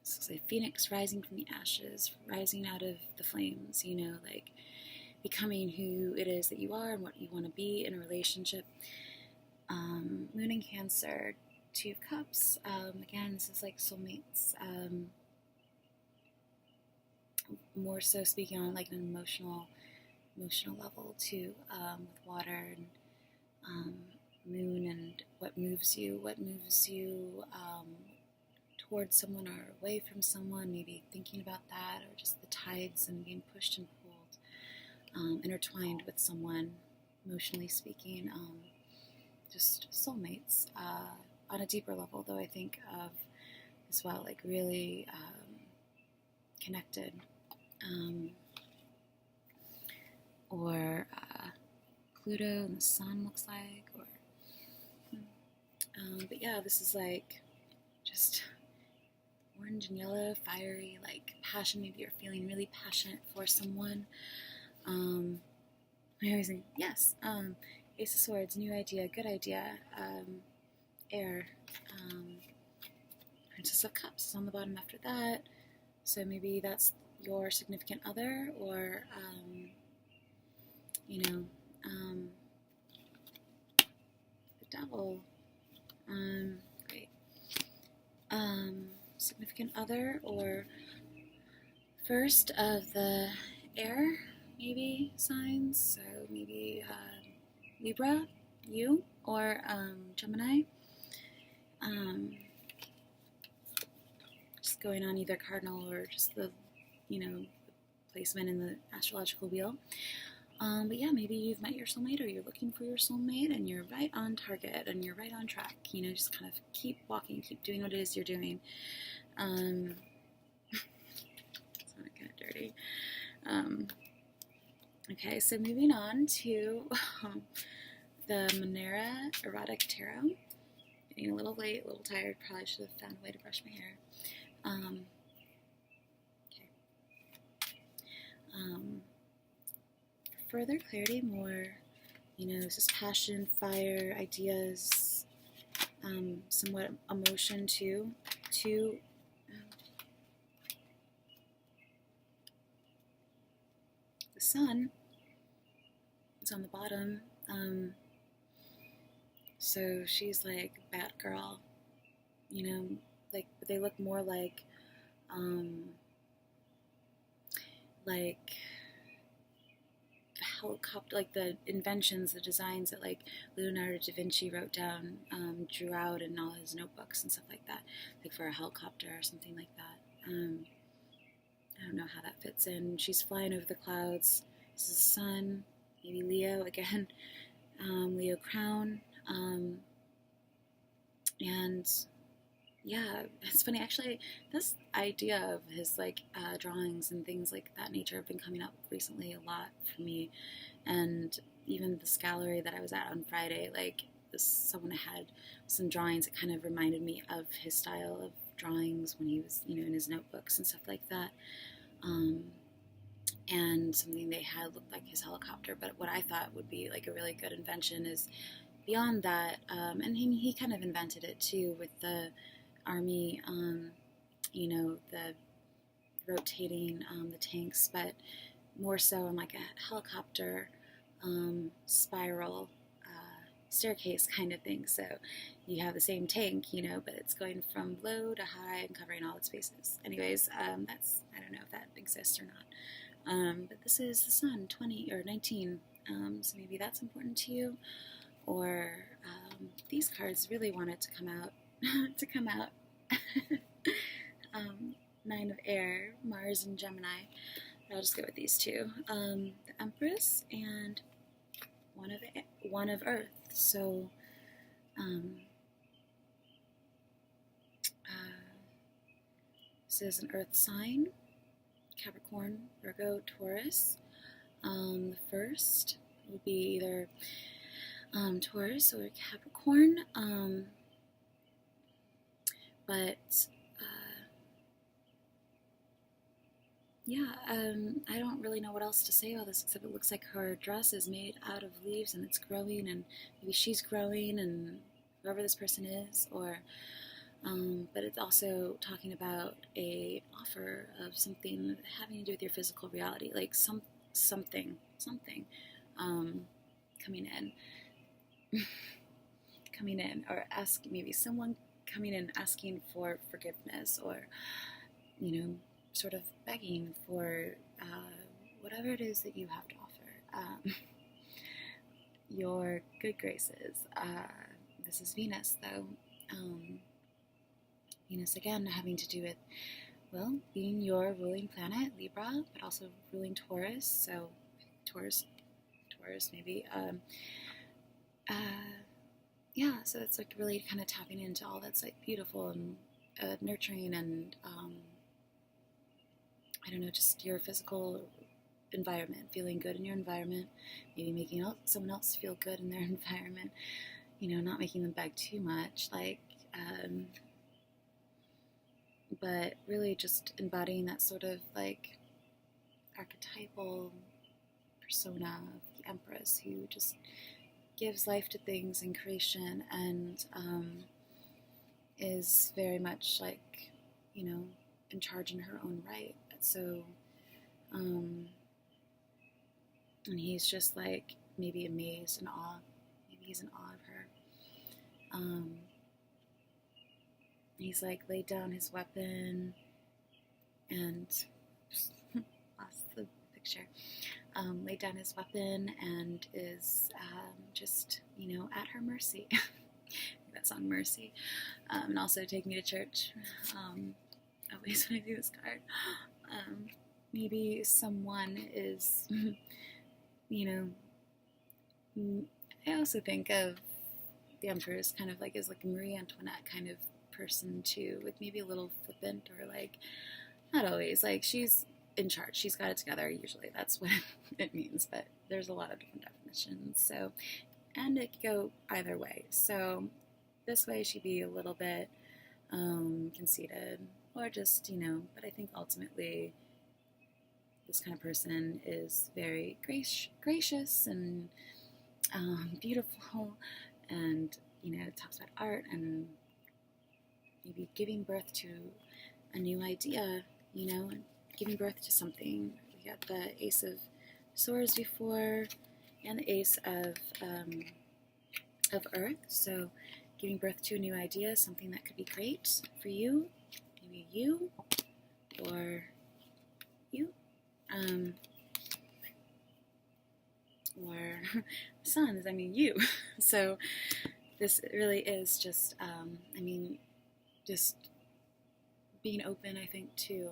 This looks like Phoenix rising from the ashes, rising out of the flames, like becoming who it is that you are and what you want to be in a relationship. Moon and Cancer, Two of Cups. Again, this is like soulmates. More so speaking on like an emotional level too, with water and Moon and what moves you towards someone or away from someone, maybe thinking about that, or just the tides and being pushed and pulled, intertwined with someone, emotionally speaking, just soulmates, on a deeper level, though I think of as well, like really connected, or Pluto and the Sun looks like, or but yeah, this is like just orange and yellow, fiery, like passion. Maybe you're feeling really passionate for someone. I always think, yes, Ace of Swords, new idea, good idea, Air, Princess of Cups is on the bottom after that, So maybe that's your significant other, or, you know, the devil. Great. Significant other, or first of the air, maybe, signs. So maybe Libra, you, or Gemini. Just going on either cardinal or just the, placement in the astrological wheel. But yeah, maybe you've met your soulmate, or you're looking for your soulmate, and you're right on target, and you're right on track. Just kind of keep walking, keep doing what it is you're doing. It's kind of dirty. Okay, so moving on to the Monera Erotic Tarot. Getting a little late, a little tired. Probably should have found a way to brush my hair. Okay. For further clarity, more, this is passion, fire, ideas, somewhat emotion too. The sun is on the bottom. So she's like Batgirl, like they look more like helicopter, like the inventions, the designs that like Leonardo da Vinci wrote down, drew out in all his notebooks and stuff like that, like for a helicopter or something like that. I don't know how that fits in. She's flying over the clouds. This is the sun, maybe Leo again, Leo crown, and yeah, it's funny actually. This idea of his drawings and things like that nature have been coming up recently a lot for me, and even this gallery that I was at on Friday, someone had some drawings that kind of reminded me of his style of drawings when he was in his notebooks and stuff like that. And something they had looked like his helicopter, but what I thought would be like a really good invention is beyond that, and he kind of invented it too with the army, the rotating, the tanks, but more so on like a helicopter spiral staircase kind of thing. So you have the same tank, but it's going from low to high and covering all its bases. Anyways, I don't know if that exists or not. But this is the sun, 20 or 19. So maybe that's important to you. Or these cards really wanted to come out. Nine of Air, Mars and Gemini. I'll just go with these two. The Empress and one of Earth. So this is an Earth sign: Capricorn, Virgo, Taurus. The first would be either Taurus or Capricorn. But I don't really know what else to say about this, except it looks like her dress is made out of leaves and it's growing, and maybe she's growing, and whoever this person is, or but it's also talking about a offer of something having to do with your physical reality, like something coming in, or maybe someone coming in asking for forgiveness, or sort of begging for whatever it is that you have to offer, your good graces. This is Venus, though. Venus, again, having to do with, well, being your ruling planet, Libra, but also ruling Taurus, so Taurus maybe. So it's like really kind of tapping into all that's like beautiful and nurturing, and I don't know, just your physical environment, feeling good in your environment, maybe making someone else feel good in their environment, not making them beg too much, but really just embodying that sort of like archetypal persona of the Empress, who just gives life to things in creation, and is very much like, in charge in her own right. So, and he's just like maybe amazed and awe. Maybe he's in awe of her. He's like laid down his weapon and lost the picture. Laid down his weapon and is just, at her mercy. That song, Mercy. And also Take Me to Church. Always when I do this card. Maybe someone is, I also think of the Empress kind of like as like a Marie Antoinette kind of person too, with maybe a little flippant or like, not always, like she's in charge, she's got it together, usually that's what it means, but there's a lot of different definitions, so, and it could go either way. So this way she'd be a little bit conceited, or just, but I think ultimately this kind of person is very gracious and beautiful, and talks about art and maybe giving birth to a new idea, and giving birth to something. We got the Ace of Swords before, and the Ace of Earth. So giving birth to a new idea, something that could be great for you, maybe you, or you, or sons, you. So this really is just, just being open, I think, to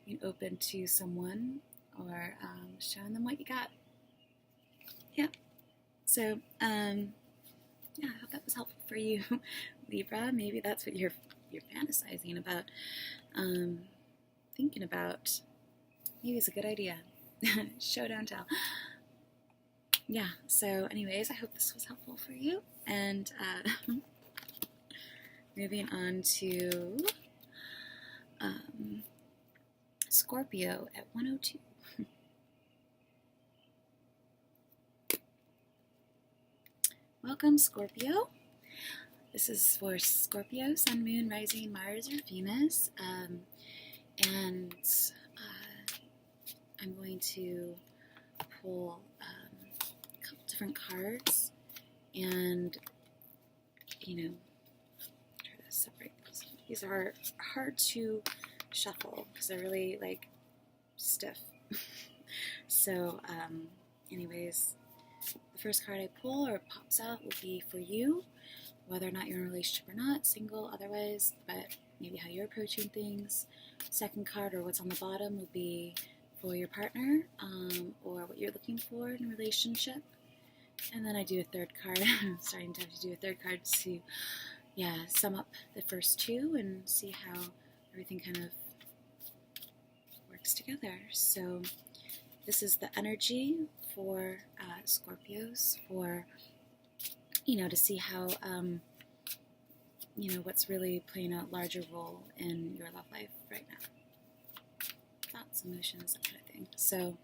being open to someone, or showing them what you got. Yeah. So, I hope that was helpful for you, Libra. Maybe that's what you're fantasizing about, thinking about. Maybe it's a good idea. Show, don't tell. Yeah, so anyways, I hope this was helpful for you. And moving on to Scorpio at 102. Welcome, Scorpio. This is for Scorpio, Sun, Moon, Rising, Mars, or Venus. And I'm going to pull a couple different cards and, try to separate those. These are hard to shuffle because they're really, stiff. So, anyways, the first card I pull or pops out will be for you, whether or not you're in a relationship or not, single, otherwise, but maybe how you're approaching things. Second card, or what's on the bottom, will be for your partner, or what you're looking for in a relationship. And then I do a third card. I'm starting to have to do a third card to, sum up the first two and see how everything kind of works together. So this is the energy for Scorpios, for, to see how, what's really playing a larger role in your love life right now. Thoughts, emotions, that kind of thing. So,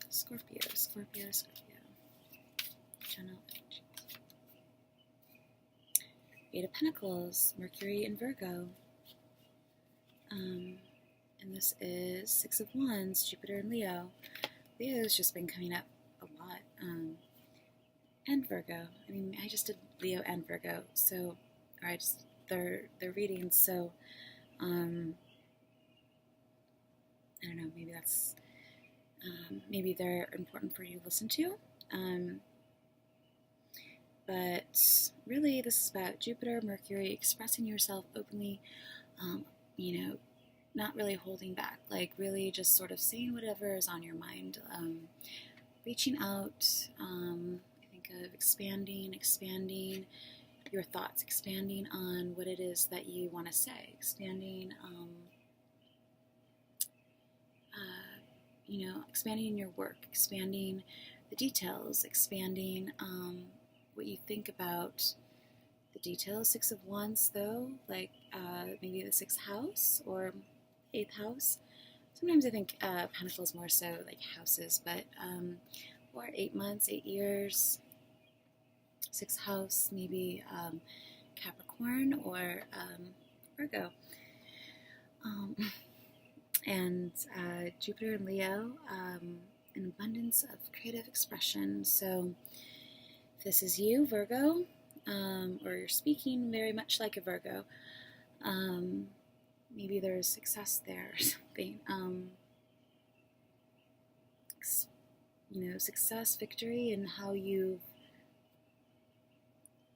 Scorpio. General energy. Eight of Pentacles, Mercury and Virgo. And this is Six of Wands, Jupiter and Leo. Leo's just been coming up a lot. And Virgo. I just did Leo and Virgo, so, or I just, they're readings, so, I don't know, maybe that's, maybe they're important for you to listen to, but really this is about Jupiter, Mercury, expressing yourself openly, not really holding back, really just sort of saying whatever is on your mind, reaching out, of expanding your thoughts, expanding on what it is that you want to say, expanding, expanding in your work, expanding the details, expanding what you think about the details. Six of Wands, though, maybe the sixth house or eighth house. Sometimes I think Pentacles more so like houses, but or 8 months, 8 years. Sixth house, maybe Capricorn or Virgo. And Jupiter in Leo, an abundance of creative expression. So if this is you, Virgo, or you're speaking very much like a Virgo, maybe there's success there or something. Success, victory, and how you,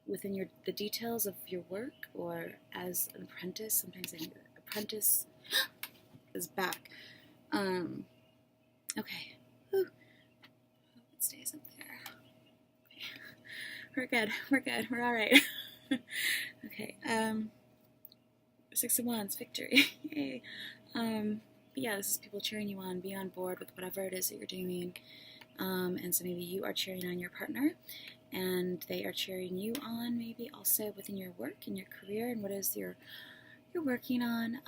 within the details of your work, or as an apprentice. Sometimes an apprentice is back. Okay. Whew. It stays up there. Okay. We're good. We're all right. Okay. 6 of Wands, victory. Yay. Yeah, this is people cheering you on. Be on board with whatever it is that you're doing. And so maybe you are cheering on your partner, and they are cheering you on, maybe also within your work and your career and what it is you're working on,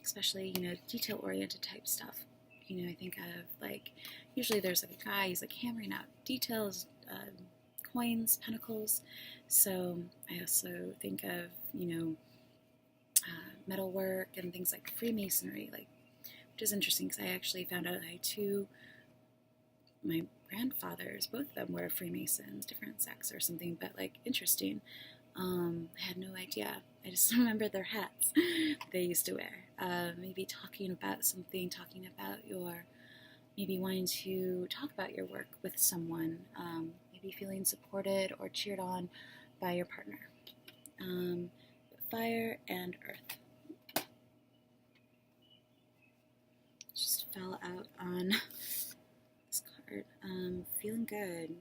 especially, detail-oriented type stuff. I think of, like, usually there's like a guy, he's like hammering out details, coins, pentacles. So I also think of, metalwork and things like Freemasonry, like, which is interesting because I actually found out my grandfathers, both of them were Freemasons, different sects or something, but like interesting. I had no idea. I just remember their hats they used to wear. Maybe talking about something, maybe wanting to talk about your work with someone, maybe feeling supported or cheered on by your partner. Fire and earth. Just fell out on this card. Feeling good.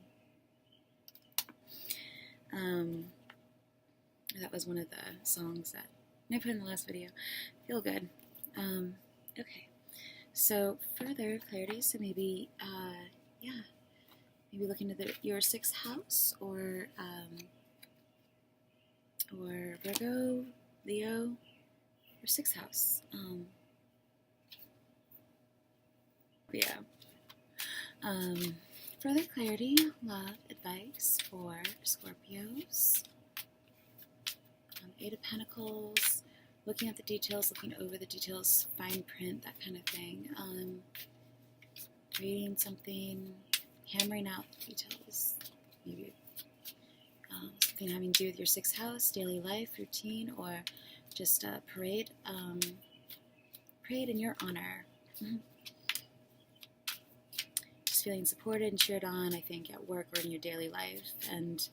That was one of the songs that I put in the last video. Feel good. Okay. So further clarity. So maybe, maybe looking at your 6th house, or Virgo, Leo, your 6th house. Further clarity, love, advice for Scorpios. 8 of Pentacles, looking at the details, looking over the details, fine print, that kind of thing. Reading something, hammering out the details. Maybe something having to do with your 6th house, daily life, routine, or just a parade. Parade in your honor. Just feeling supported and cheered on, I think, at work or in your daily life, and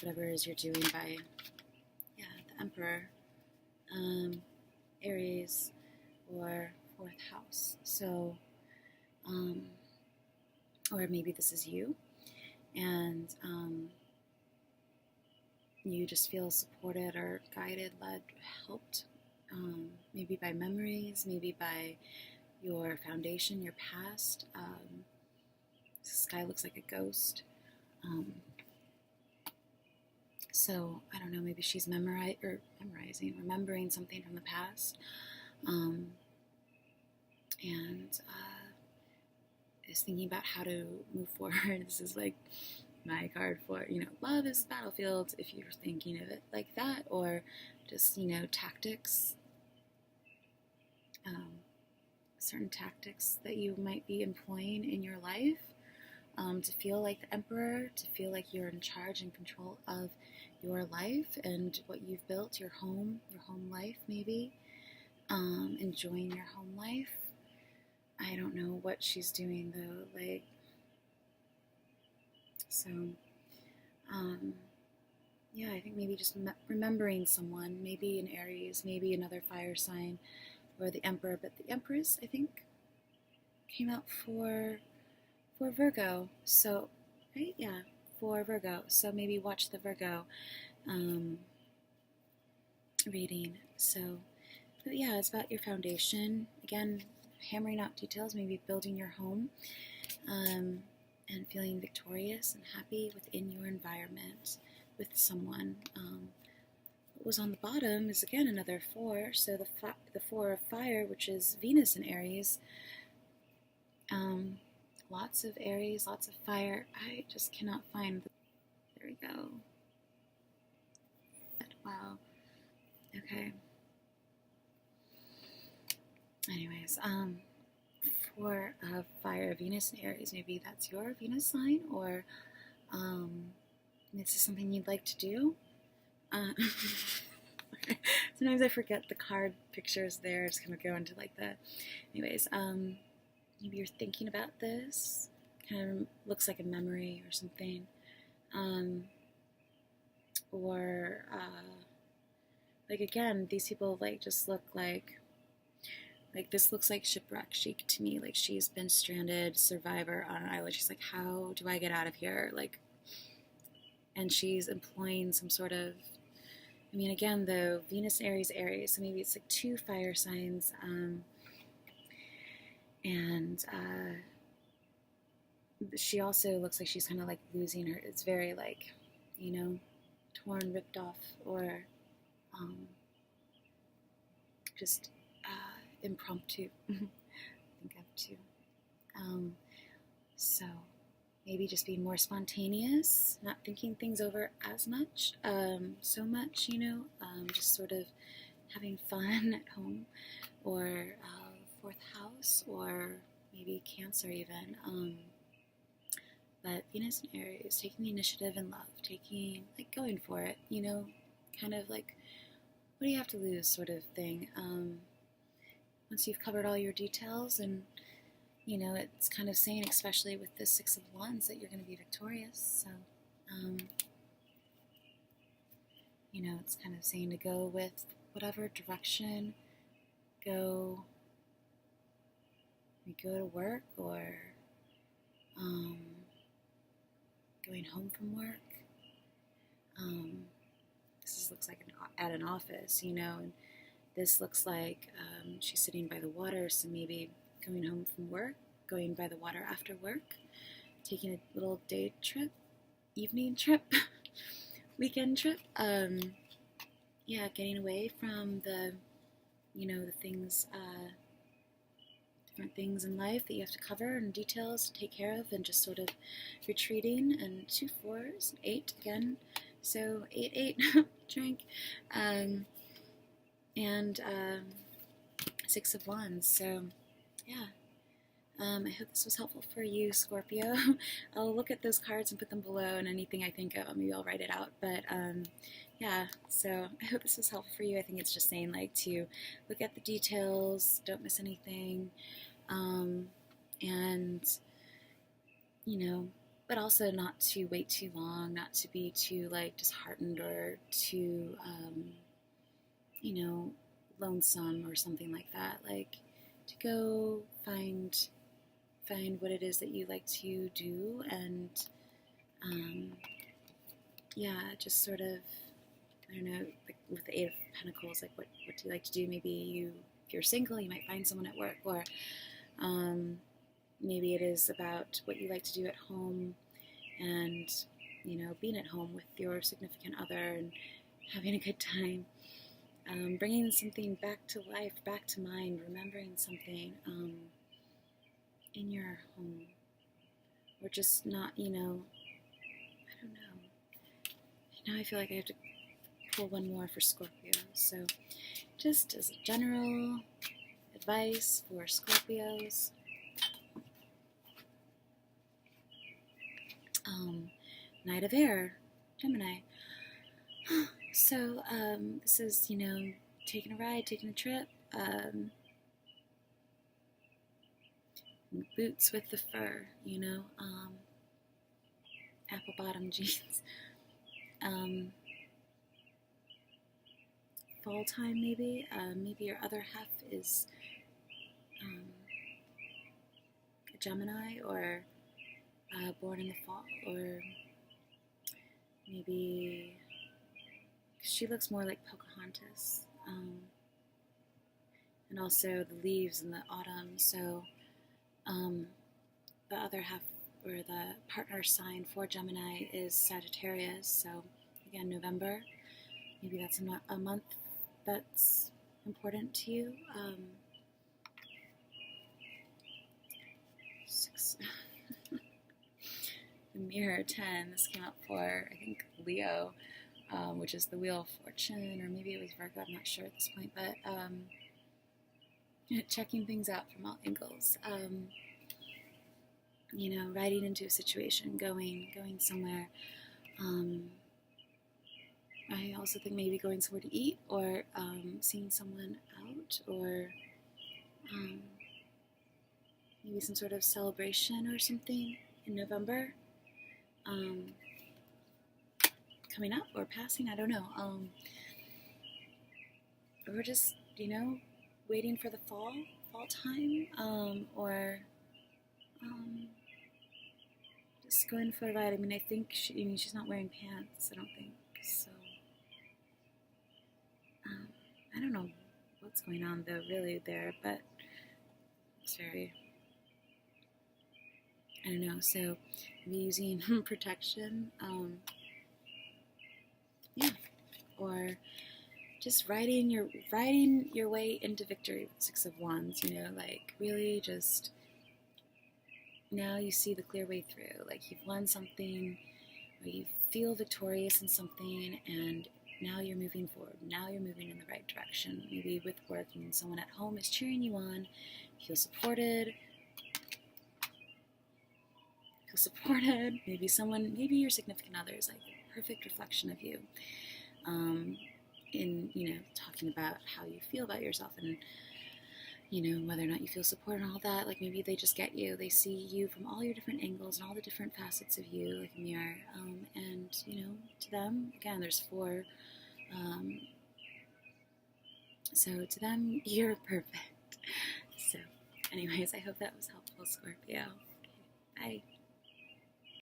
whatever it is you're doing by, the Emperor, Aries, or 4th house. So, or maybe this is you, and you just feel supported or guided, led, helped, maybe by memories, maybe by your foundation, your past. This guy looks like a ghost. So, I don't know, maybe she's remembering something from the past, and is thinking about how to move forward. This is like my card for, love is battlefield, if you're thinking of it like that, or just, tactics, certain tactics that you might be employing in your life, to feel like the Emperor, to feel like you're in charge and control of your life and what you've built, your home life, maybe, enjoying your home life. I don't know what she's doing though, so, I think maybe just remembering someone, maybe an Aries, maybe another fire sign, or the Emperor, but the Empress, I think, came out for Virgo, so, right, for Virgo, so maybe watch the Virgo, reading. So, but it's about your foundation, again, hammering out details, maybe building your home, and feeling victorious and happy within your environment with someone. What was on the bottom is, again, another 4, so the 4 of fire, which is Venus in Aries. Lots of Aries, lots of fire. I just cannot find there we go. Wow. Okay. Anyways, for fire, Venus and Aries, maybe that's your Venus sign, or this is something you'd like to do. Sometimes I forget the card pictures there. Just kind of go into like the, anyways, maybe you're thinking about this. Kind of looks like a memory or something. Or like again, these people like just look like this looks like shipwreck chic to me. Like she's been stranded, survivor on an island. She's like, how do I get out of here? Like, and she's employing some sort of, I mean, again, though, Venus, Aries, Aries, so maybe it's like 2 fire signs, and she also looks like she's kind of like losing her, it's very like, you know, torn, ripped off, or just impromptu. I think of too. So maybe just being more spontaneous, not thinking things over as much, so much, you know, just sort of having fun at home, or 4th house, or maybe Cancer even. But Venus and Aries, taking the initiative in love, taking, like, going for it, you know, kind of like, what do you have to lose sort of thing. Once you've covered all your details, and, you know, it's kind of saying, especially with the 6 of Wands, that you're going to be victorious. So, you know, it's kind of saying to go with whatever direction, go to work, or going home from work. This looks like at an office, you know, and this looks like she's sitting by the water, so maybe going home from work, going by the water after work, taking a little day trip, evening trip, weekend trip. Yeah, getting away from the, you know, the things, different things in life that you have to cover and details to take care of, and just sort of retreating. And 2 4s, 8 again, so 8 drink, and 6 of Wands. So yeah, I hope this was helpful for you, Scorpio. I'll look at those cards and put them below, and anything I think of, maybe I'll write it out. But yeah, so I hope this was helpful for you. I think it's just saying, like, to look at the details, don't miss anything, and, you know, but also not to wait too long, not to be too, like, disheartened, or too, you know, lonesome or something like that. Like, to go find what it is that you like to do, and yeah, just sort of, I don't know, like with the 8 of Pentacles, like what do you like to do? Maybe if you're single, you might find someone at work, or maybe it is about what you like to do at home, and, you know, being at home with your significant other and having a good time. Bringing something back to life, back to mind, remembering something in your home, or just not, you know, I don't know. Now I feel like I have to pull one more for Scorpio. So just as a general advice for Scorpios, Knight of Air, Gemini. So, this is, you know, taking a ride, taking a trip, boots with the fur, you know, apple bottom jeans, fall time maybe, maybe your other half is, a Gemini, or, born in the fall, or maybe, she looks more like Pocahontas, and also the leaves in the autumn. So the other half, or the partner sign for Gemini, is Sagittarius. So again, November, maybe that's a month that's important to you. 6. The Mirror, 10. This came up for, I think, Leo, which is the Wheel of Fortune, or maybe it was Virgo, I'm not sure at this point, but checking things out from all angles. You know, riding into a situation, going somewhere. I also think maybe going somewhere to eat, or seeing someone out, or maybe some sort of celebration or something in November. Coming up or passing, I don't know. Or just, you know, waiting for the fall time, or just going for a ride. I mean, I think she's not wearing pants, I don't think, so I don't know what's going on though really there, but it's very, I don't know, so maybe using protection, yeah, or just riding your way into victory with 6 of Wands, you know, like really just, now you see the clear way through, like you've won something, or you feel victorious in something, and now you're moving forward, now you're moving in the right direction, maybe with work, and someone at home is cheering you on, you feel supported, maybe your significant other is like a perfect reflection of you, in, you know, talking about how you feel about yourself, and, you know, whether or not you feel support and all that, like maybe they just get you, they see you from all your different angles and all the different facets of you, like a mirror, and, you know, to them, again, there's 4, so to them, you're perfect. So anyways, I hope that was helpful, Scorpio. Okay, bye.